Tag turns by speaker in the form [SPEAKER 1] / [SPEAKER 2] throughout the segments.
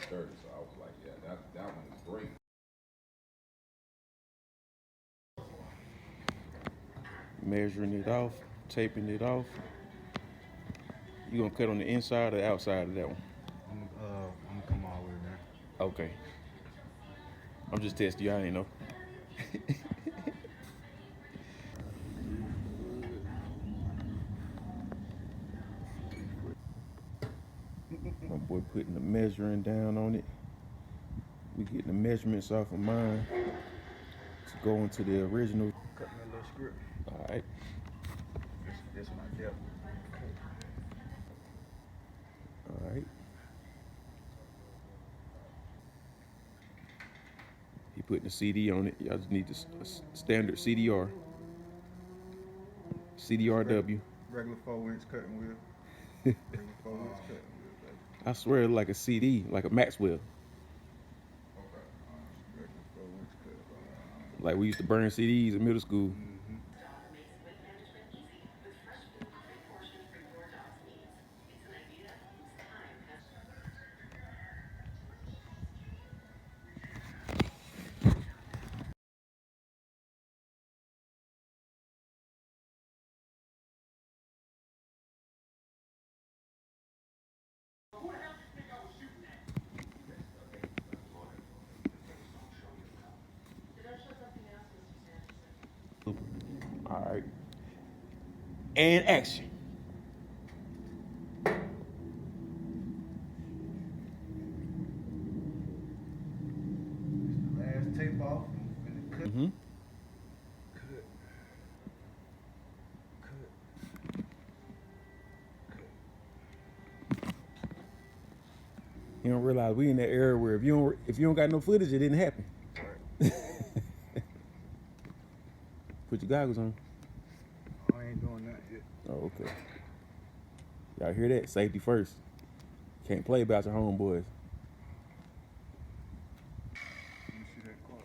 [SPEAKER 1] 30, so I was like, yeah, that one is great.
[SPEAKER 2] Measuring it off, taping it off. You gonna cut on the inside or the outside of that one?
[SPEAKER 3] I'm gonna come all the way around.
[SPEAKER 2] Okay. I'm just testing you. I ain't know. My boy putting the measuring down on it. We getting the measurements off of mine to go into the original.
[SPEAKER 3] Cut me a little script.
[SPEAKER 2] All right.
[SPEAKER 3] This my depth.
[SPEAKER 2] All right. He putting the CD on it. Y'all just need the standard CDR. CDRW.
[SPEAKER 3] Regular 4-inch cutting wheel. Regular 4-inch cutting wheel, baby.
[SPEAKER 2] I swear, like a CD, like a Maxwell.
[SPEAKER 3] Regular 4-inch cutting wheel.
[SPEAKER 2] Like we used to burn CDs in middle school. All right. And action.
[SPEAKER 3] Last tape off and cut.
[SPEAKER 2] Mm-hmm.
[SPEAKER 3] Cut.
[SPEAKER 2] You don't realize we in that era where if you don't got no footage, it didn't happen.
[SPEAKER 3] Right.
[SPEAKER 2] Put your goggles on.
[SPEAKER 3] I ain't doing that yet.
[SPEAKER 2] Oh, okay. Y'all hear that? Safety first. Can't play about your homeboys.
[SPEAKER 3] Let me see that car.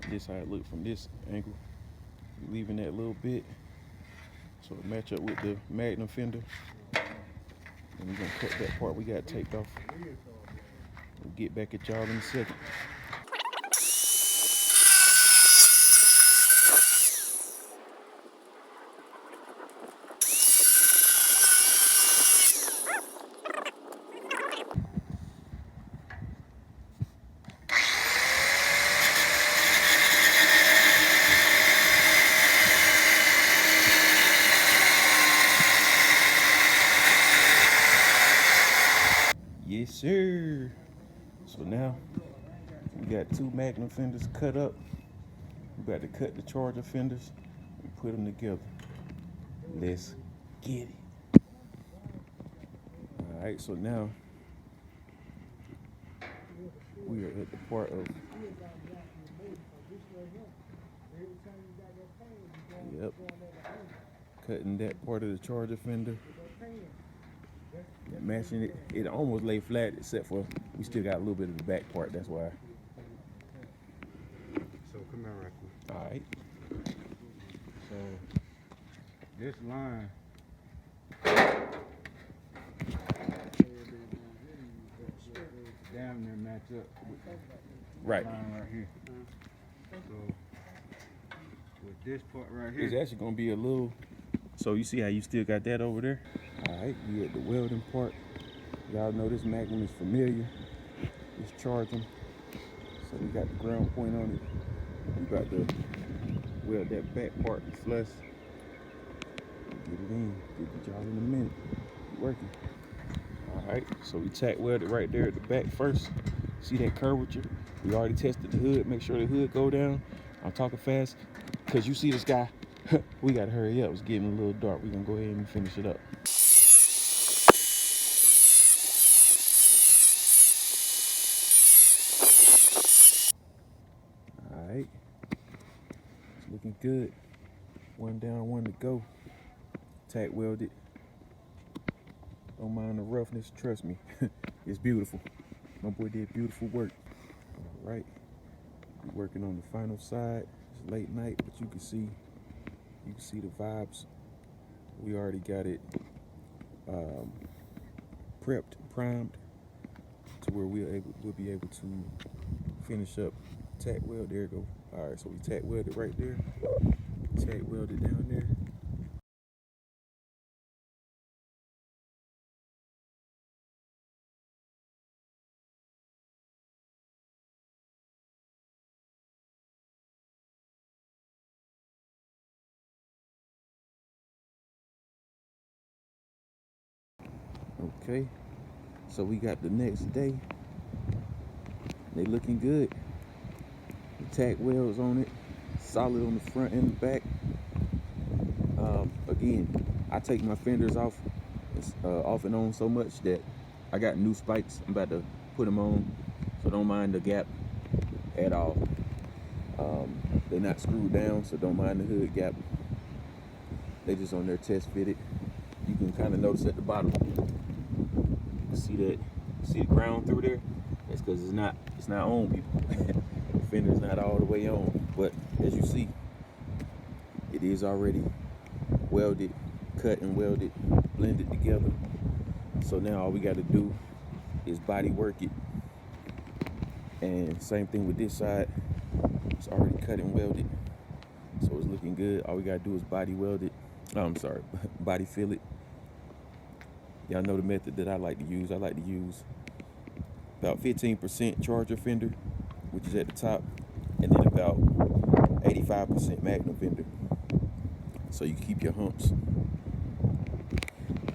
[SPEAKER 2] This how it look from this angle. Leaving that little bit so it match up with the Magnum fender. And we're gonna cut that part we got taped off. We'll get back at y'all in a second. Yes, sir. So now we got two Magnum fenders cut up. We got to cut the Charger fenders and put them together. Let's get it. All right, so now we are at the part of, yep, cutting that part of the Charger fender. Matching it, it almost lay flat except for we still got a little bit of the back part. That's why.
[SPEAKER 3] So come here right quick.
[SPEAKER 2] All right.
[SPEAKER 3] So this line damn near match up with the
[SPEAKER 2] Right.
[SPEAKER 3] line right here. So with this part right
[SPEAKER 2] It's
[SPEAKER 3] here,
[SPEAKER 2] actually gonna be a little So you see how you still got that over there? All right, we at the welding part. Y'all know this Magnum is familiar. It's Chargum. So we got the ground point on it. We about to weld that back part flush. Get it in. Get y'all in a minute. Working. All right, so we tack welded right there at the back first. See that curvature? We already tested the hood. Make sure the hood go down. I'm talking fast because you see this guy. We gotta hurry up. It's getting a little dark. We're gonna go ahead and finish it up. All right, it's looking good. One down, one to go. Tack welded. Don't mind the roughness. Trust me, it's beautiful. My boy did beautiful work. All right, we're working on the final side. It's late night, but you can see the vibes. We already got it prepped, primed to where we'll be able to finish up tack weld. There you go. All right, so we tack welded right there. Tack welded down there. Okay, so we got the next day. They looking good. The tack welds on it, solid on the front and the back. Again, I take my fenders off and on so much that I got new spikes. I'm about to put them on, so don't mind the gap at all. They're not screwed down, so don't mind the hood gap. They just on there test fitted. You can kind of notice at the bottom. See the ground through there? That's because it's not on, people. The fender's not all the way on, but as you see, it is already welded, cut and welded, blended together. So now all we got to do is body work it. And same thing with this side. It's already cut and welded, so it's looking good. All we got to do is body weld it. Oh, I'm sorry, body fill it. Y'all know the method that I like to use. I like to use about 15% Charger fender, which is at the top, and then about 85% Magnum fender. So you keep your humps.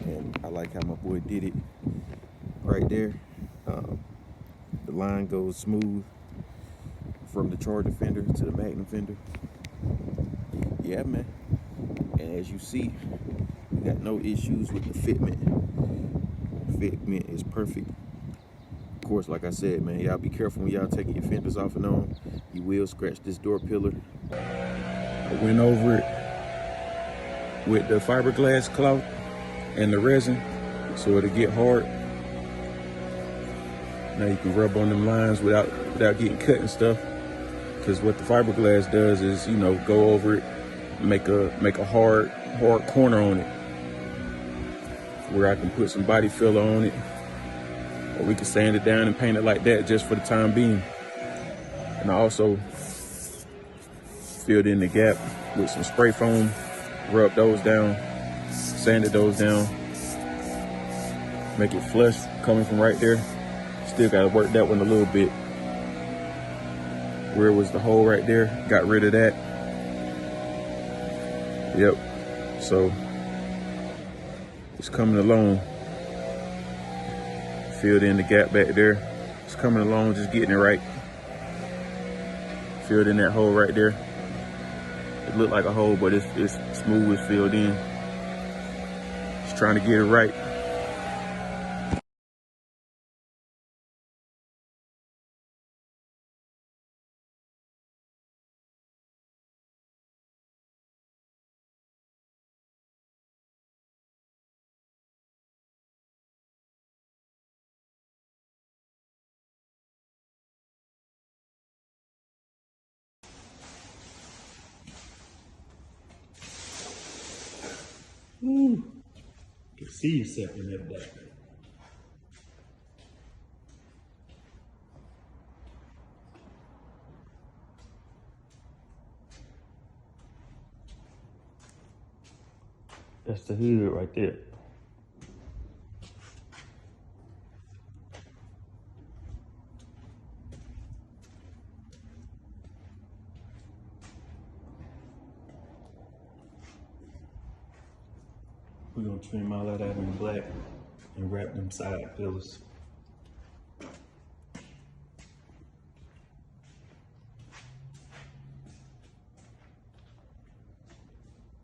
[SPEAKER 2] And I like how my boy did it right there. The line goes smooth from the Charger fender to the Magnum fender. Yeah, man. And as you see, we got no issues with the fitment. Fitment is perfect. Of course, like I said, man, y'all be careful when y'all taking your fenders off and on. You will scratch this door pillar. I went over it with the fiberglass cloth and the resin so it'll get hard. Now you can rub on them lines without getting cut and stuff. Because what the fiberglass does is, go over it, make a hard corner on it, where I can put some body filler on it, or we can sand it down and paint it like that just for the time being. And I also filled in the gap with some spray foam, rubbed those down, sanded those down, make it flush coming from right there. Still gotta work that one a little bit. Where was the hole right there, got rid of that. Yep, so it's coming along. Filled in the gap back there. It's coming along, just getting it right. Filled in that hole right there. It looked like a hole, but it's smooth, it's filled in. Just trying to get it right.
[SPEAKER 4] You can see yourself in that back.
[SPEAKER 2] That's the hood right there. We're gonna trim all that out in black and wrap them side pillars.